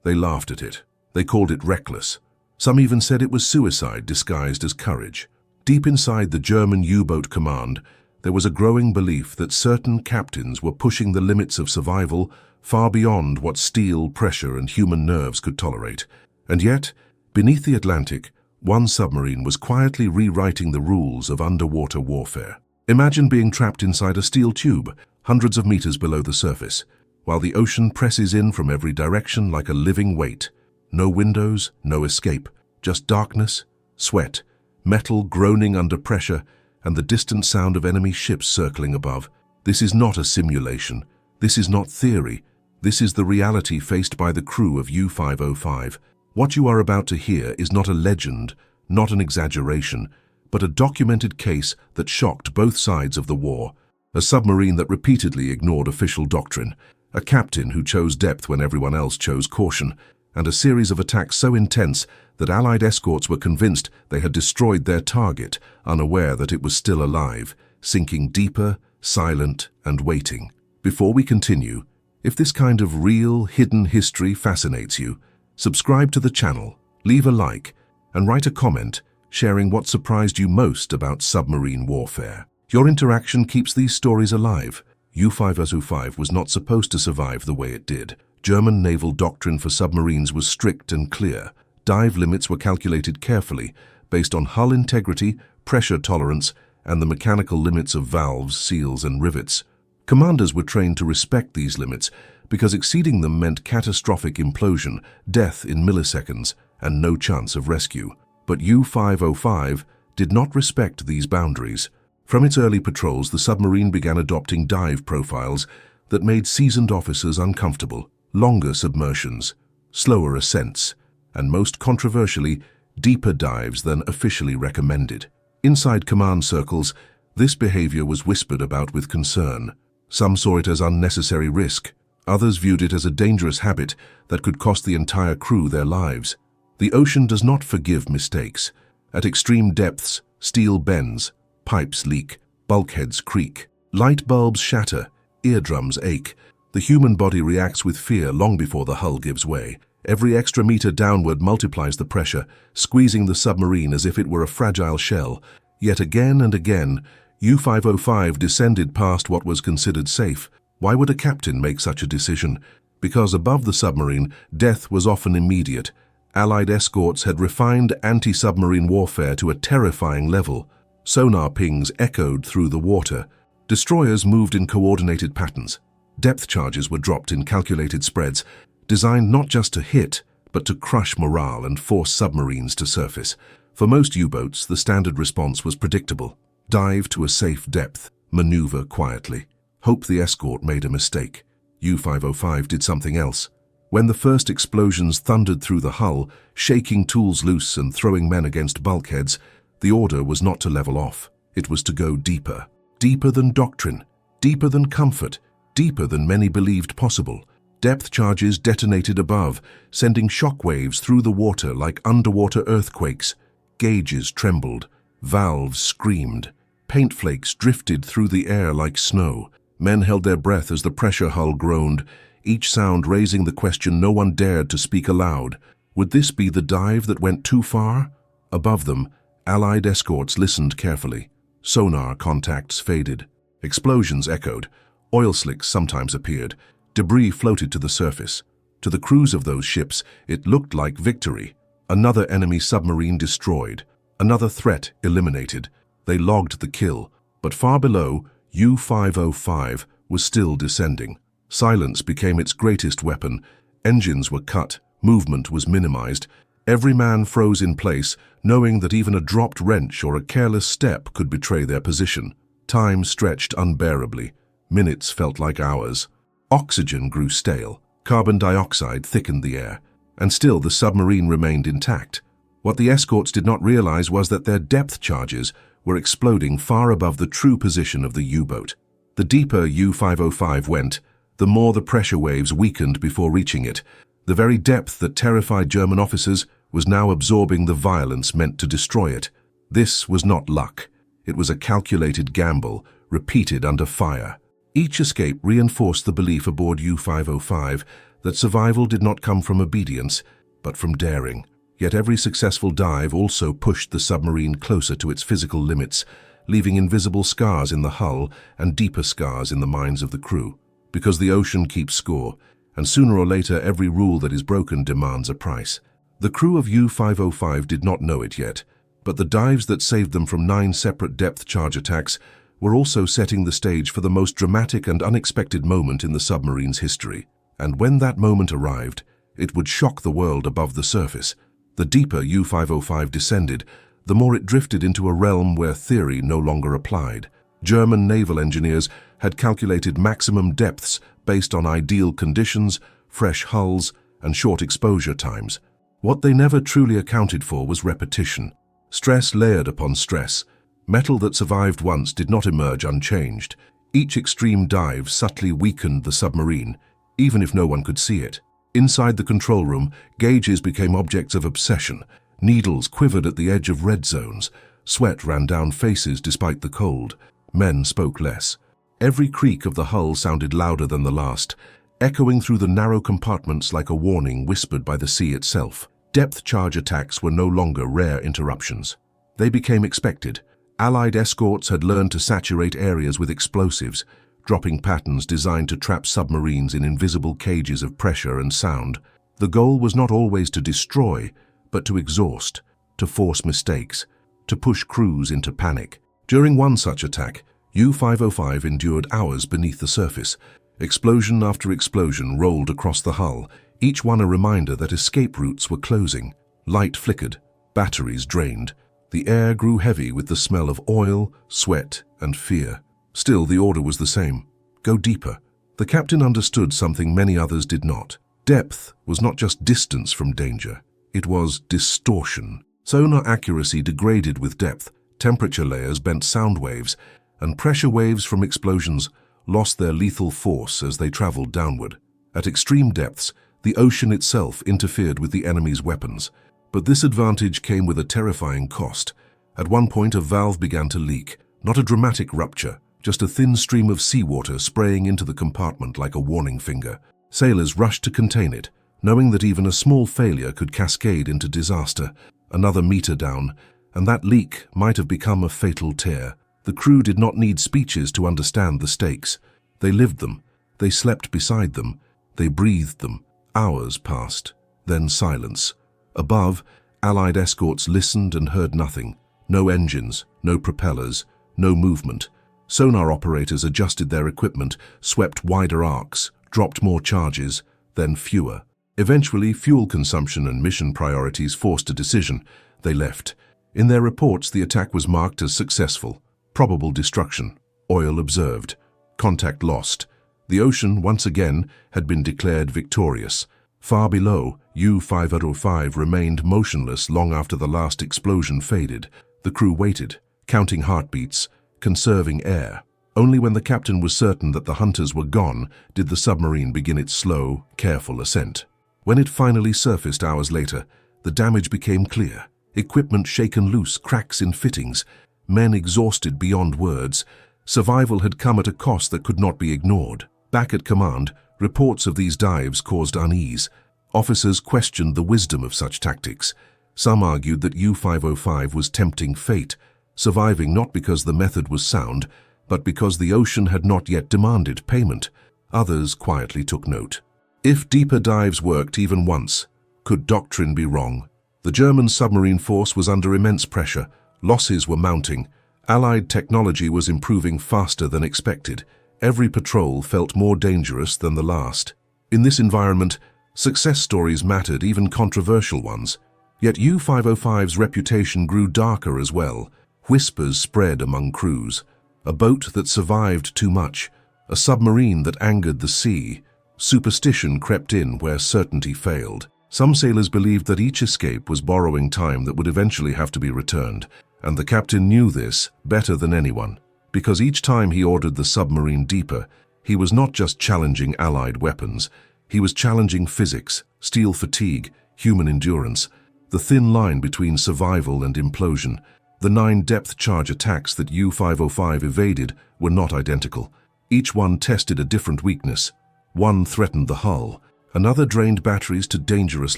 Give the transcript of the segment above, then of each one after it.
They laughed at it. They called it reckless. Some even said it was suicide disguised as courage. Deep inside the German U-boat command, there was a growing belief that certain captains were pushing the limits of survival far beyond what steel, pressure, and human nerves could tolerate. And yet, beneath the Atlantic, one submarine was quietly rewriting the rules of underwater warfare. Imagine being trapped inside a steel tube, hundreds of meters below the surface, while the ocean presses in from every direction like a living weight. No windows, no escape, just darkness, sweat, metal groaning under pressure, and the distant sound of enemy ships circling above. This is not a simulation. This is not theory. This is the reality faced by the crew of U-505. What you are about to hear is not a legend, not an exaggeration, but a documented case that shocked both sides of the war. A submarine that repeatedly ignored official doctrine, a captain who chose depth when everyone else chose caution, and a series of attacks so intense that Allied escorts were convinced they had destroyed their target, unaware that it was still alive, sinking deeper, silent, and waiting. Before we continue, if this kind of real, hidden history fascinates you, subscribe to the channel, leave a like, and write a comment sharing what surprised you most about submarine warfare. Your interaction keeps these stories alive. U-505 was not supposed to survive the way it did. German naval doctrine for submarines was strict and clear. Dive limits were calculated carefully, based on hull integrity, pressure tolerance, and the mechanical limits of valves, seals, and rivets. Commanders were trained to respect these limits because exceeding them meant catastrophic implosion, death in milliseconds, and no chance of rescue. But U-505 did not respect these boundaries. From its early patrols, the submarine began adopting dive profiles that made seasoned officers uncomfortable. Longer submersions, slower ascents, and most controversially, deeper dives than officially recommended. Inside command circles, this behavior was whispered about with concern. Some saw it as unnecessary risk. Others viewed it as a dangerous habit that could cost the entire crew their lives. The ocean does not forgive mistakes. At extreme depths, steel bends, pipes leak, bulkheads creak, light bulbs shatter, eardrums ache. The human body reacts with fear long before the hull gives way. Every extra meter downward multiplies the pressure, squeezing the submarine as if it were a fragile shell. Yet again and again, U-505 descended past what was considered safe. Why would a captain make such a decision? Because above the submarine, death was often immediate. Allied escorts had refined anti-submarine warfare to a terrifying level. Sonar pings echoed through the water. Destroyers moved in coordinated patterns. Depth charges were dropped in calculated spreads, designed not just to hit, but to crush morale and force submarines to surface. For most U-boats, the standard response was predictable. Dive to a safe depth, maneuver quietly, hope the escort made a mistake. U-505 did something else. When the first explosions thundered through the hull, shaking tools loose and throwing men against bulkheads, the order was not to level off. It was to go deeper. Deeper than doctrine, deeper than comfort, deeper than many believed possible. Depth charges detonated above, sending shockwaves through the water like underwater earthquakes. Gauges trembled, valves screamed, paint flakes drifted through the air like snow. Men held their breath as the pressure hull groaned, each sound raising the question no one dared to speak aloud. Would this be the dive that went too far? Above them, Allied escorts listened carefully. Sonar contacts faded. Explosions echoed. Oil slicks sometimes appeared. Debris floated to the surface. To the crews of those ships, it looked like victory. Another enemy submarine destroyed. Another threat eliminated. They logged the kill. But far below, U-505 was still descending. Silence became its greatest weapon. Engines were cut. Movement was minimized. Every man froze in place, knowing that even a dropped wrench or a careless step could betray their position. Time stretched unbearably. Minutes felt like hours. Oxygen grew stale. Carbon dioxide thickened the air. And still the submarine remained intact. What the escorts did not realize was that their depth charges were exploding far above the true position of the U-boat. The deeper U-505 went, the more the pressure waves weakened before reaching it. The very depth that terrified German officers was now absorbing the violence meant to destroy it. This was not luck. It was a calculated gamble, repeated under fire. Each escape reinforced the belief aboard U-505 that survival did not come from obedience, but from daring. Yet every successful dive also pushed the submarine closer to its physical limits, leaving invisible scars in the hull and deeper scars in the minds of the crew. Because the ocean keeps score, and sooner or later every rule that is broken demands a price. The crew of U-505 did not know it yet, but the dives that saved them from 9 separate depth charge attacks were also setting the stage for the most dramatic and unexpected moment in the submarine's history. And when that moment arrived, it would shock the world above the surface. The deeper U-505 descended, the more it drifted into a realm where theory no longer applied. German naval engineers had calculated maximum depths based on ideal conditions, fresh hulls, and short exposure times. What they never truly accounted for was repetition. Stress layered upon stress. Metal that survived once did not emerge unchanged. Each extreme dive subtly weakened the submarine, even if no one could see it. Inside the control room, gauges became objects of obsession. Needles quivered at the edge of red zones. Sweat ran down faces despite the cold. Men spoke less. Every creak of the hull sounded louder than the last, echoing through the narrow compartments like a warning whispered by the sea itself. Depth charge attacks were no longer rare interruptions. They became expected. Allied escorts had learned to saturate areas with explosives, dropping patterns designed to trap submarines in invisible cages of pressure and sound. The goal was not always to destroy, but to exhaust, to force mistakes, to push crews into panic. During one such attack, U-505 endured hours beneath the surface. Explosion after explosion rolled across the hull, each one a reminder that escape routes were closing. Light flickered, batteries drained. The air grew heavy with the smell of oil, sweat, and fear. Still, the order was the same. Go deeper. The captain understood something many others did not. Depth was not just distance from danger. It was distortion. Sonar accuracy degraded with depth. Temperature layers bent sound waves, and pressure waves from explosions lost their lethal force as they traveled downward. At extreme depths, the ocean itself interfered with the enemy's weapons. But this advantage came with a terrifying cost. At one point, a valve began to leak. Not a dramatic rupture, just a thin stream of seawater spraying into the compartment like a warning finger. Sailors rushed to contain it, knowing that even a small failure could cascade into disaster. Another meter down, and that leak might have become a fatal tear. The crew did not need speeches to understand the stakes. They lived them. They slept beside them. They breathed them. Hours passed. Then silence. Above, Allied escorts listened and heard nothing. No engines, no propellers, no movement. Sonar operators adjusted their equipment, swept wider arcs, dropped more charges, then fewer. Eventually, fuel consumption and mission priorities forced a decision. They left. In their reports, the attack was marked as successful. Probable destruction. Oil observed. Contact lost. The ocean, once again, had been declared victorious. Far below, U-505 remained motionless long after the last explosion faded. The crew waited, counting heartbeats, conserving air. Only when the captain was certain that the hunters were gone did the submarine begin its slow, careful ascent. When it finally surfaced hours later, the damage became clear. Equipment shaken loose, cracks in fittings, men exhausted beyond words. Survival had come at a cost that could not be ignored. Back at command, reports of these dives caused unease. Officers questioned the wisdom of such tactics. Some argued that U-505 was tempting fate, surviving not because the method was sound, but because the ocean had not yet demanded payment. Others quietly took note. If deeper dives worked even once, could doctrine be wrong? The German submarine force was under immense pressure. Losses were mounting. Allied technology was improving faster than expected. Every patrol felt more dangerous than the last. In this environment, success stories mattered, even controversial ones. Yet U-505's reputation grew darker as well. Whispers spread among crews. A boat that survived too much. A submarine that angered the sea. Superstition crept in where certainty failed. Some sailors believed that each escape was borrowing time that would eventually have to be returned, and the captain knew this better than anyone. Because each time he ordered the submarine deeper, he was not just challenging Allied weapons, he was challenging physics, steel fatigue, human endurance, the thin line between survival and implosion. The 9 depth charge attacks that U-505 evaded were not identical. Each one tested a different weakness. One threatened the hull, Another drained batteries to dangerous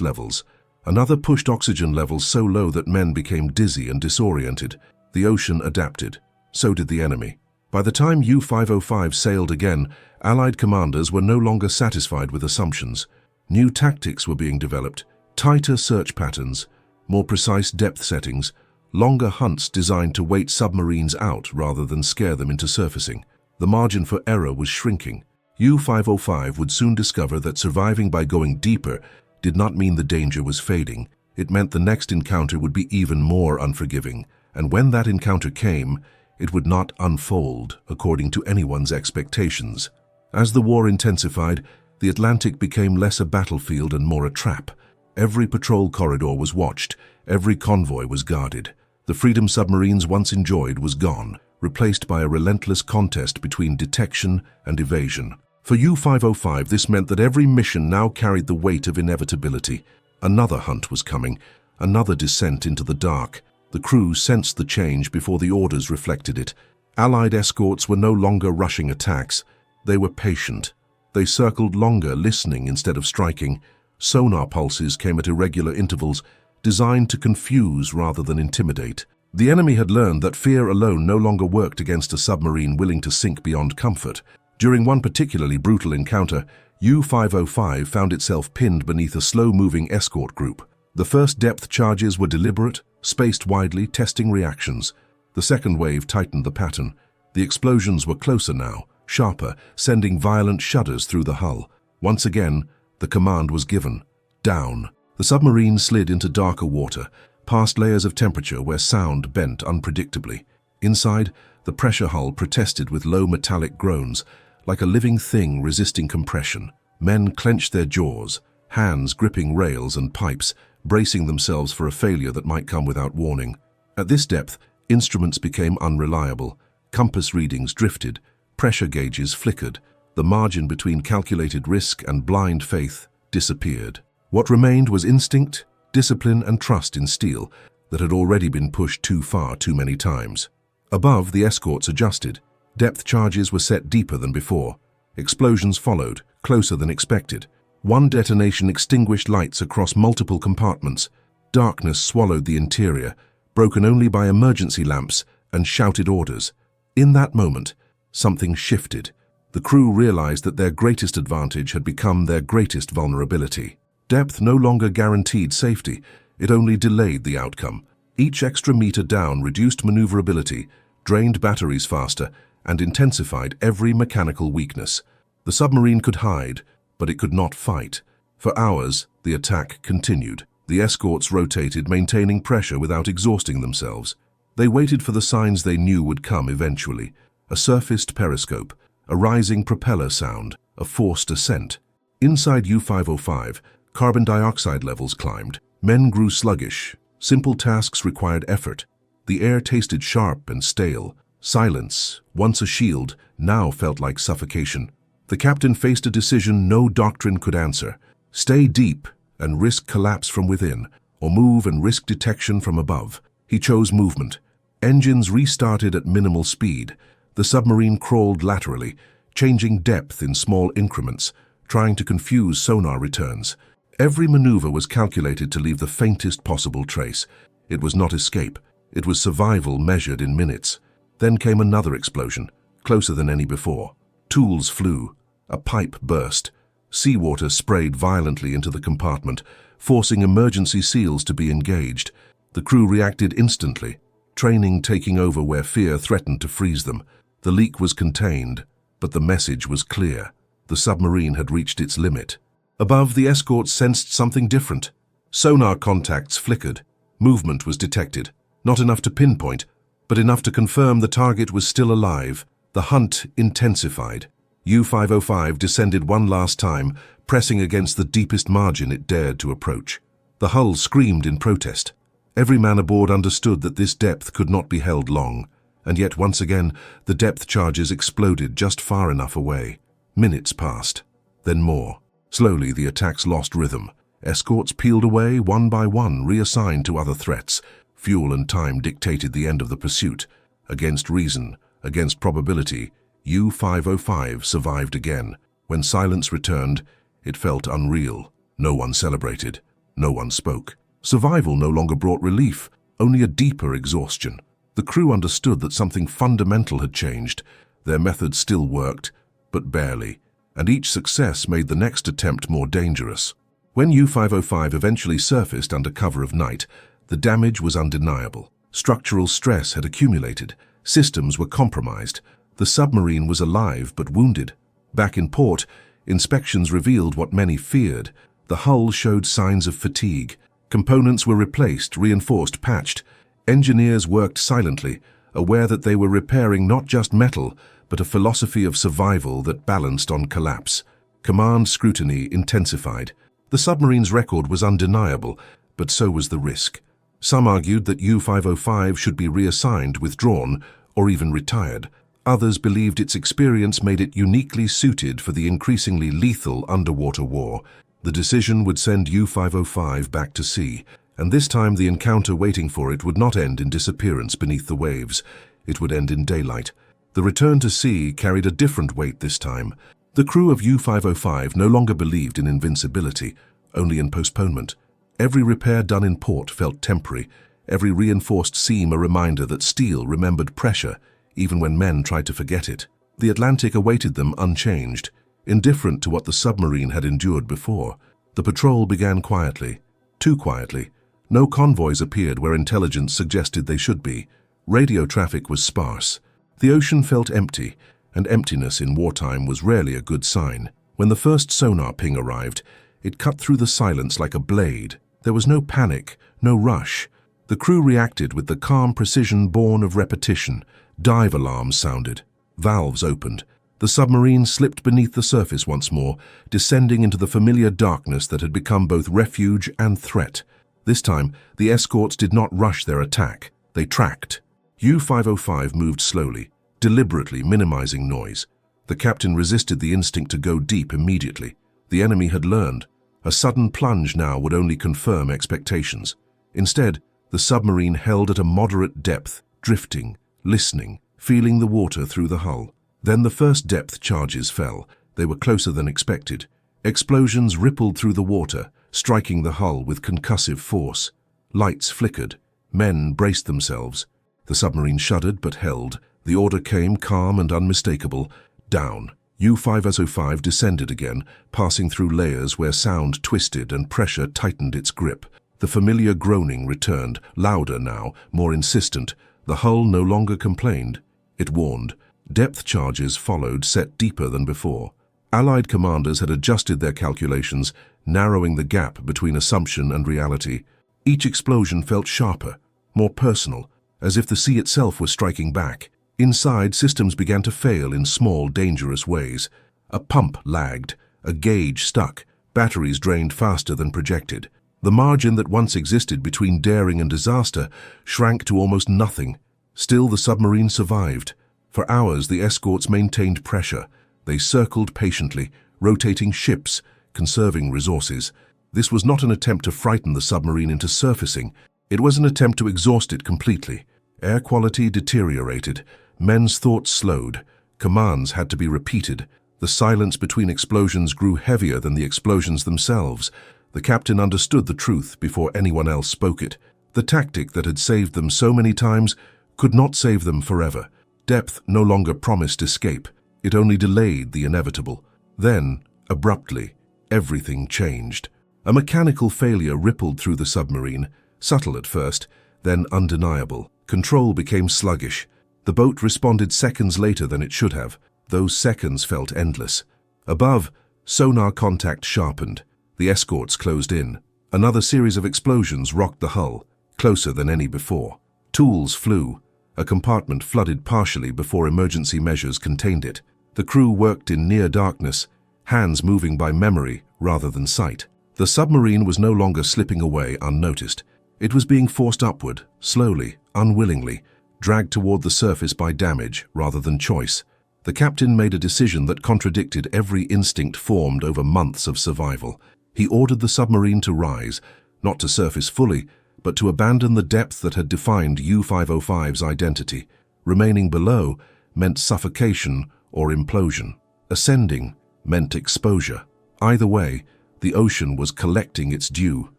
levels. Another pushed oxygen levels so low that men became dizzy and disoriented. The ocean adapted. So did the enemy. By the time U-505 sailed again, Allied commanders were no longer satisfied with assumptions. New tactics were being developed, tighter search patterns, more precise depth settings, longer hunts designed to wait submarines out rather than scare them into surfacing. The margin for error was shrinking. U-505 would soon discover that surviving by going deeper did not mean the danger was fading. It meant the next encounter would be even more unforgiving. And when that encounter came, it would not unfold according to anyone's expectations. As the war intensified, the Atlantic became less a battlefield and more a trap. Every patrol corridor was watched, every convoy was guarded. The freedom submarines once enjoyed was gone, replaced by a relentless contest between detection and evasion. For U-505, this meant that every mission now carried the weight of inevitability. Another hunt was coming, another descent into the dark. The crew sensed the change before the orders reflected it. Allied escorts were no longer rushing attacks. They were patient. They circled longer, listening instead of striking. Sonar pulses came at irregular intervals, designed to confuse rather than intimidate. The enemy had learned that fear alone no longer worked against a submarine willing to sink beyond comfort. During one particularly brutal encounter, U-505 found itself pinned beneath a slow-moving escort group. The first depth charges were deliberate, spaced widely, testing reactions. The second wave tightened the pattern. The explosions were closer now, sharper, sending violent shudders through the hull. Once again, the command was given. Down. The submarine slid into darker water, past layers of temperature where sound bent unpredictably. Inside, the pressure hull protested with low metallic groans, like a living thing resisting compression. Men clenched their jaws, hands gripping rails and pipes, bracing themselves for a failure that might come without warning. At this depth, instruments became unreliable. Compass readings drifted, pressure gauges flickered. The margin between calculated risk and blind faith disappeared. What remained was instinct, discipline, and trust in steel that had already been pushed too far too many times. Above, the escorts adjusted. Depth charges were set deeper than before. Explosions followed, closer than expected. One detonation extinguished lights across multiple compartments. Darkness swallowed the interior, broken only by emergency lamps and shouted orders. In that moment, something shifted. The crew realized that their greatest advantage had become their greatest vulnerability. Depth no longer guaranteed safety, it only delayed the outcome. Each extra meter down reduced maneuverability, drained batteries faster, and intensified every mechanical weakness. The submarine could hide, but it could not fight. For hours, the attack continued. The escorts rotated, maintaining pressure without exhausting themselves. They waited for the signs they knew would come eventually. A surfaced periscope, a rising propeller sound, a forced ascent. Inside U-505, carbon dioxide levels climbed. Men grew sluggish. Simple tasks required effort. The air tasted sharp and stale. Silence, once a shield, now felt like suffocation. The captain faced a decision no doctrine could answer. Stay deep and risk collapse from within, or move and risk detection from above. He chose movement. Engines restarted at minimal speed. The submarine crawled laterally, changing depth in small increments, trying to confuse sonar returns. Every maneuver was calculated to leave the faintest possible trace. It was not escape. It was survival measured in minutes. Then came another explosion, closer than any before. Tools flew. A pipe burst. Seawater sprayed violently into the compartment, forcing emergency seals to be engaged. The crew reacted instantly, training taking over where fear threatened to freeze them. The leak was contained, but the message was clear. The submarine had reached its limit. Above, the escorts sensed something different. Sonar contacts flickered. Movement was detected. Not enough to pinpoint, but enough to confirm the target was still alive. The hunt intensified. U-505 descended one last time, pressing against the deepest margin it dared to approach. The hull screamed in protest. Every man aboard understood that this depth could not be held long, and yet once again the depth charges exploded just far enough away. Minutes passed, then more. Slowly the attacks lost rhythm. Escorts peeled away one by one, reassigned to other threats. Fuel and time dictated the end of the pursuit. Against reason, against probability, U-505 survived again. When silence returned, It felt unreal. No one celebrated. No one spoke. Survival no longer brought relief, only a deeper exhaustion. The crew understood that something fundamental had changed. Their methods still worked, but barely, and each success made the next attempt more dangerous. When U-505 eventually surfaced under cover of night, the damage was undeniable. Structural stress had accumulated. Systems were compromised. The submarine was alive but wounded. Back in port, inspections revealed what many feared. The hull showed signs of fatigue. Components were replaced, reinforced, patched. Engineers worked silently, aware that they were repairing not just metal, but a philosophy of survival that balanced on collapse. Command scrutiny intensified. The submarine's record was undeniable, but so was the risk. Some argued that U-505 should be reassigned, withdrawn, or even retired. Others believed its experience made it uniquely suited for the increasingly lethal underwater war. The decision would send U-505 back to sea, and this time the encounter waiting for it would not end in disappearance beneath the waves. It would end in daylight. The return to sea carried a different weight this time. The crew of U-505 no longer believed in invincibility, only in postponement. Every repair done in port felt temporary, every reinforced seam a reminder that steel remembered pressure, even when men tried to forget it. The Atlantic awaited them unchanged, indifferent to what the submarine had endured before. The patrol began quietly, too quietly. No convoys appeared where intelligence suggested they should be. Radio traffic was sparse. The ocean felt empty, and emptiness in wartime was rarely a good sign. When the first sonar ping arrived, it cut through the silence like a blade. There was no panic, no rush. The crew reacted with the calm precision born of repetition. Dive alarms sounded. Valves opened. The submarine slipped beneath the surface once more, descending into the familiar darkness that had become both refuge and threat. This time, the escorts did not rush their attack. They tracked. U-505 moved slowly, deliberately minimizing noise. The captain resisted the instinct to go deep immediately. The enemy had learned. A sudden plunge now would only confirm expectations. Instead, the submarine held at a moderate depth, drifting, listening, feeling the water through the hull. Then the first depth charges fell. They were closer than expected. Explosions rippled through the water, striking the hull with concussive force. Lights flickered. Men braced themselves. The submarine shuddered but held. The order came, calm and unmistakable. Down. U-505 descended again, passing through layers where sound twisted and pressure tightened its grip. The familiar groaning returned, louder now, more insistent. The hull no longer complained. It warned. Depth charges followed, set deeper than before. Allied commanders had adjusted their calculations, narrowing the gap between assumption and reality. Each explosion felt sharper, more personal, as if the sea itself was striking back. Inside, systems began to fail in small, dangerous ways. A pump lagged, a gauge stuck, batteries drained faster than projected. The margin that once existed between daring and disaster shrank to almost nothing. Still, the submarine survived. For hours, the escorts maintained pressure. They circled patiently, rotating ships, conserving resources. This was not an attempt to frighten the submarine into surfacing. It was an attempt to exhaust it completely. Air quality deteriorated. Men's thoughts slowed. Commands had to be repeated. The silence between explosions grew heavier than the explosions themselves. The captain understood the truth before anyone else spoke it. The tactic that had saved them so many times could not save them forever. Depth no longer promised escape. It only delayed the inevitable. Then, abruptly, everything changed. A mechanical failure rippled through the submarine, subtle at first, then undeniable. Control became sluggish. The boat responded seconds later than it should have. Those seconds felt endless. Above, sonar contact sharpened. The escorts closed in. Another series of explosions rocked the hull, closer than any before. Tools flew. A compartment flooded partially before emergency measures contained it. The crew worked in near darkness, hands moving by memory rather than sight. The submarine was no longer slipping away unnoticed. It was being forced upward, slowly, unwillingly, dragged toward the surface by damage rather than choice. The captain made a decision that contradicted every instinct formed over months of survival. He ordered the submarine to rise, not to surface fully, but to abandon the depth that had defined U-505's identity. Remaining below meant suffocation or implosion. Ascending meant exposure. Either way, the ocean was collecting its due.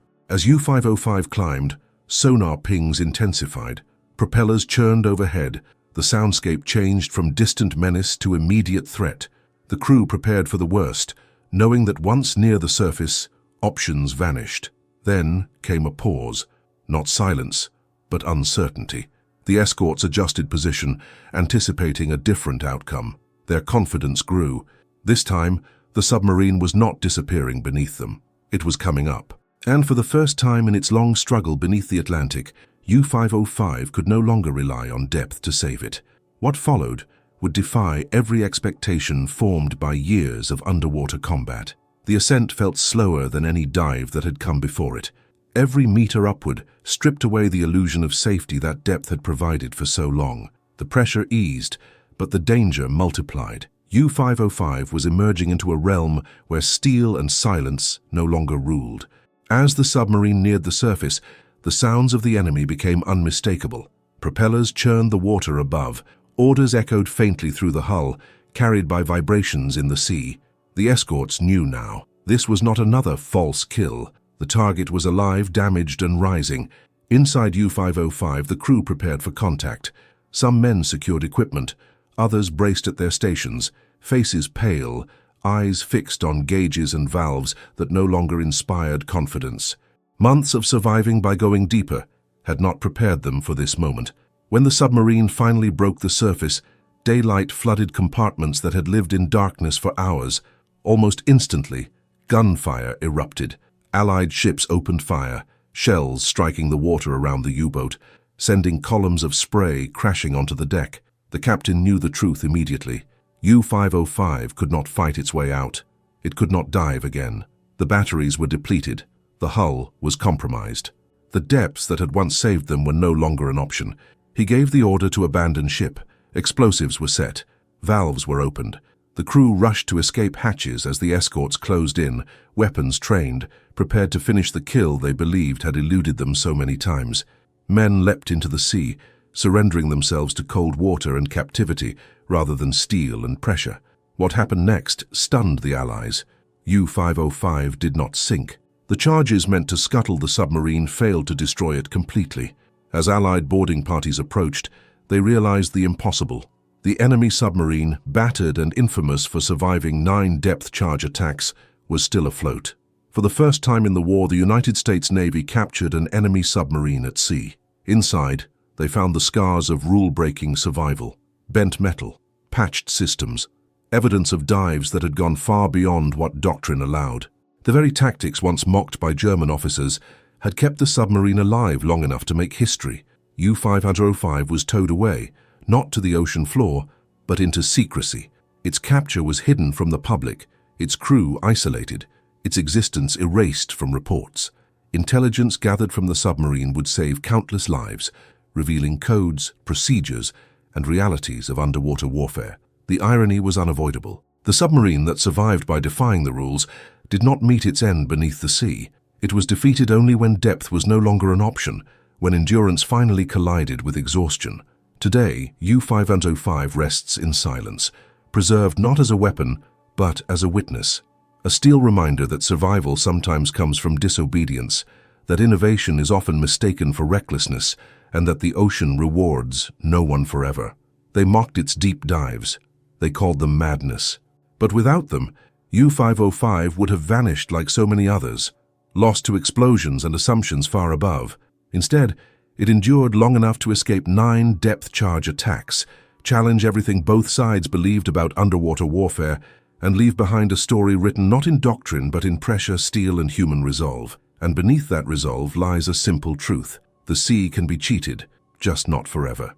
As U-505 climbed, sonar pings intensified, propellers churned overhead, the soundscape changed from distant menace to immediate threat. The crew prepared for the worst, knowing that once near the surface, options vanished. Then came a pause, not silence, but uncertainty. The escorts adjusted position, anticipating a different outcome. Their confidence grew. This time, the submarine was not disappearing beneath them. It was coming up. And for the first time in its long struggle beneath the Atlantic, U-505 could no longer rely on depth to save it. What followed would defy every expectation formed by years of underwater combat. The ascent felt slower than any dive that had come before it. Every meter upward stripped away the illusion of safety that depth had provided for so long. The pressure eased, but the danger multiplied. U-505 was emerging into a realm where steel and silence no longer ruled. As the submarine neared the surface, the sounds of the enemy became unmistakable. Propellers churned the water above. Orders echoed faintly through the hull, carried by vibrations in the sea. The escorts knew now. This was not another false kill. The target was alive, damaged, and rising. Inside U-505, the crew prepared for contact. Some men secured equipment. Others braced at their stations, faces pale, eyes fixed on gauges and valves that no longer inspired confidence. Months of surviving by going deeper had not prepared them for this moment. When the submarine finally broke the surface, daylight flooded compartments that had lived in darkness for hours. Almost instantly, gunfire erupted. Allied ships opened fire, shells striking the water around the U-boat, sending columns of spray crashing onto the deck. The captain knew the truth immediately. U-505 could not fight its way out. It could not dive again. The batteries were depleted. The hull was compromised. The depths that had once saved them were no longer an option. He gave the order to abandon ship. Explosives were set. Valves were opened. The crew rushed to escape hatches as the escorts closed in, weapons trained, prepared to finish the kill they believed had eluded them so many times. Men leapt into the sea, surrendering themselves to cold water and captivity rather than steel and pressure. What happened next stunned the Allies. U-505 did not sink. The charges meant to scuttle the submarine failed to destroy it completely. As Allied boarding parties approached, they realized the impossible. The enemy submarine, battered and infamous for surviving 9 depth-charge attacks, was still afloat. For the first time in the war, the United States Navy captured an enemy submarine at sea. Inside, they found the scars of rule-breaking survival, bent metal, patched systems, evidence of dives that had gone far beyond what doctrine allowed. The very tactics once mocked by German officers had kept the submarine alive long enough to make history. U-505 was towed away, not to the ocean floor, but into secrecy. Its capture was hidden from the public, its crew isolated, its existence erased from reports. Intelligence gathered from the submarine would save countless lives, revealing codes, procedures, and realities of underwater warfare. The irony was unavoidable. The submarine that survived by defying the rules did not meet its end beneath the sea. It was defeated only when depth was no longer an option, when endurance finally collided with exhaustion. Today, U-505 rests in silence, preserved not as a weapon, but as a witness. A steel reminder that survival sometimes comes from disobedience, that innovation is often mistaken for recklessness, and that the ocean rewards no one forever. They mocked its deep dives. They called them madness. But without them, U-505 would have vanished like so many others, lost to explosions and assumptions far above. Instead, it endured long enough to escape 9 depth-charge attacks, challenge everything both sides believed about underwater warfare, and leave behind a story written not in doctrine but in pressure, steel, and human resolve. And beneath that resolve lies a simple truth. The sea can be cheated, just not forever.